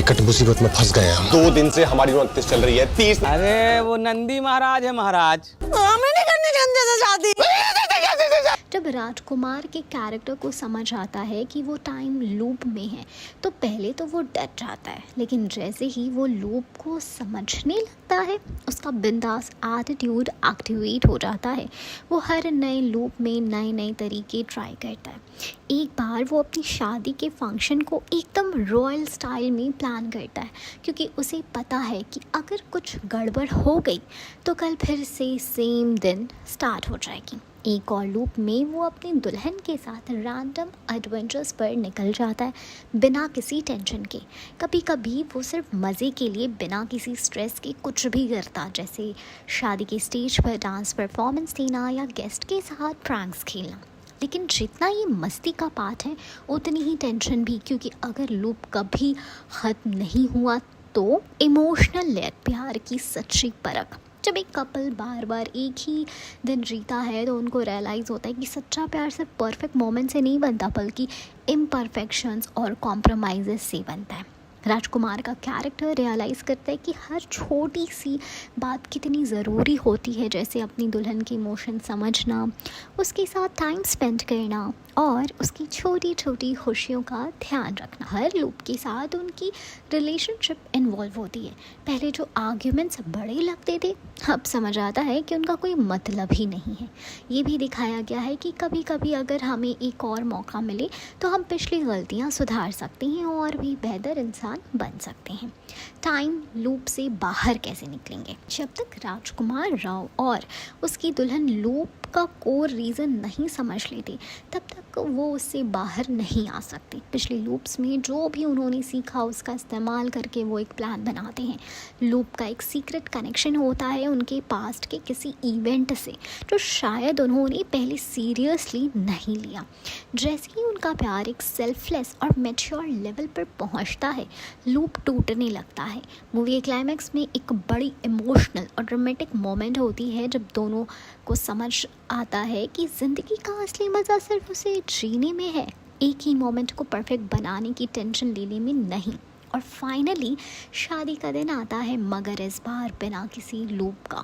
विकट मुसीबत में फंस गए हम। 2 दिन से हमारी नौकरी चल रही है 30। अरे वो नंदी महाराज है महाराज। हमें नहीं करनी झंझट से शादी। जब राजकुमार के कैरेक्टर को समझ आता है कि वो टाइम लूप में है तो पहले तो वो डर जाता है, लेकिन जैसे ही वो लूप को समझने लगता है उसका बिंदास एटीट्यूड एक्टिवेट हो जाता है। वो हर नए लूप में नए नए तरीके ट्राई करता है। एक बार वो अपनी शादी के फंक्शन को एकदम रॉयल स्टाइल में प्लान करता है, क्योंकि उसे पता है कि अगर कुछ गड़बड़ हो गई तो कल फिर से सेम दिन स्टार्ट हो जाएगी। एक और लूप में वो अपनी दुल्हन के साथ रैंडम एडवेंचर्स पर निकल जाता है बिना किसी टेंशन के। कभी कभी वो सिर्फ मज़े के लिए बिना किसी स्ट्रेस के कुछ भी करता, जैसे शादी के स्टेज पर डांस परफॉर्मेंस देना या गेस्ट के साथ प्रैंक्स खेलना। लेकिन जितना ये मस्ती का पार्ट है उतनी ही टेंशन भी, क्योंकि अगर लूप कभी ख़त्म नहीं हुआ तो इमोशनल लेयर, प्यार की सच्ची परख। जब एक कपल बार बार एक ही दिन जीता है तो उनको रियलाइज़ होता है कि सच्चा प्यार सिर्फ परफेक्ट मोमेंट से नहीं बनता, बल्कि इम्परफेक्शंस और कॉम्प्रोमाइज़ से बनता है। राजकुमार का कैरेक्टर रियलाइज़ करता है कि हर छोटी सी बात कितनी ज़रूरी होती है, जैसे अपनी दुल्हन के इमोशन समझना, उसके साथ टाइम स्पेंड करना और उसकी छोटी छोटी खुशियों का ध्यान रखना। हर लूप के साथ उनकी रिलेशनशिप इन्वॉल्व होती है। पहले जो आर्ग्यूमेंट्स बड़े लगते थे अब समझ आता है कि उनका कोई मतलब ही नहीं है। ये भी दिखाया गया है कि कभी कभी अगर हमें एक और मौका मिले तो हम पिछली गलतियाँ सुधार सकते हैं और भी बेहतर इंसान बन सकते हैं। टाइम लूप से बाहर कैसे निकलेंगे? जब तक राजकुमार राव और उसकी दुल्हन लूप का कोर रीज़न नहीं समझ लेते तब तक वो उससे बाहर नहीं आ सकते। पिछले लूप्स में जो भी उन्होंने सीखा उसका इस्तेमाल करके वो एक प्लान बनाते हैं। लूप का एक सीक्रेट कनेक्शन होता है उनके पास्ट के किसी इवेंट से, जो शायद उन्होंने पहले सीरियसली नहीं लिया। जैसे ही उनका प्यार एक सेल्फलेस और मैच्योर लेवल पर पहुंचता है लूप टूटने लगता है। मूवी के क्लाइमैक्स में एक बड़ी इमोशनल और ड्रामेटिक मोमेंट होती है जब दोनों को समझ आता है कि ज़िंदगी का असली मज़ा सिर्फ उसे जीने में है, एक ही मोमेंट को परफेक्ट बनाने की टेंशन लेने में नहीं। और फाइनली शादी का दिन आता है, मगर इस बार बिना किसी लूप का।